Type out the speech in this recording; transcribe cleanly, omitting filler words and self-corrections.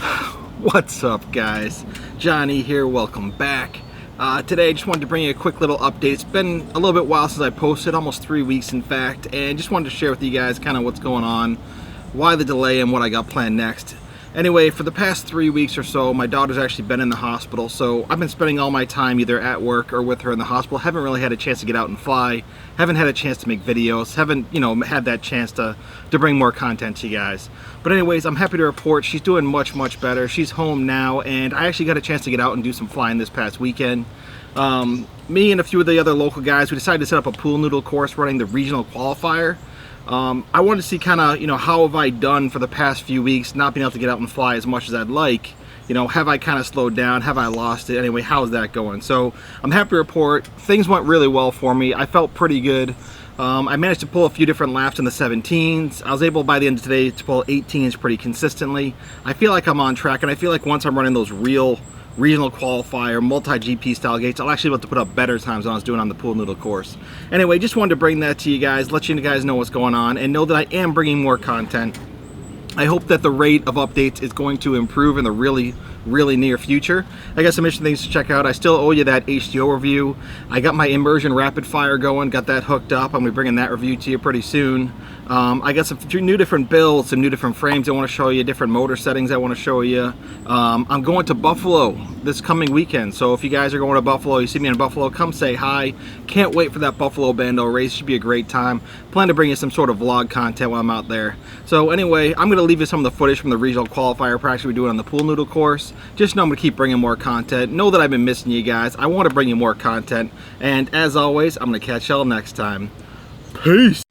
What's up, guys? Johnny here, welcome back. Today I just wanted to bring you a quick little update. It's been a little bit while since I posted, almost 3 weeks in fact, and just wanted to share with you guys kind of what's going on, why the delay, and what I got planned next. Anyway, for the past 3 weeks or so, my daughter's actually been in the hospital, so I've been spending all my time either at work or with her in the hospital. Haven't really had a chance to get out and fly, haven't had a chance to make videos, haven't, had that chance to bring more content to you guys. But anyways, I'm happy to report she's doing much better. She's home now, and I actually got a chance to get out and do some flying this past weekend. Me and a few of the other local guys, we decided to set up a pool noodle course running the regional qualifier. I wanted to see kind of, how have I done for the past few weeks, not being able to get out and fly as much as I'd like. Have I kind of slowed down? Have I lost it? Anyway, how's that going? So I'm happy to report things went really well for me. I felt pretty good. I managed to pull a few different laps in the 17s. I was able by the end of today to pull 18s pretty consistently. I feel like I'm on track, and I feel like once I'm running those real regional qualifier, multi-GP style gates, I'll actually be able to put up better times than I was doing on the pool noodle course. Anyway, just wanted to bring that to you guys, let you guys know what's going on, and know that I am bringing more content. I hope that the rate of updates is going to improve in the really near future. I got some interesting things to check out. I still owe you that H2O review. I got my immersion rapid fire going, got that hooked up. I'm gonna be bringing that review to you pretty soon. I got some new different builds, some new different frames I want to show you, different motor settings I want to show you. I'm going to Buffalo this coming weekend, so if you guys are going to Buffalo, you see me in Buffalo, come say hi. Can't wait for that Buffalo Bando race. Should be a great time. Plan to bring you some sort of vlog content while I'm out there. So anyway, I'm going to leave you some of the footage from the regional qualifier practice we're doing on the pool noodle course. Just know I'm going to keep bringing more content. Know that I've been missing you guys. I want to bring you more content, and as always, I'm going to catch y'all next time. Peace!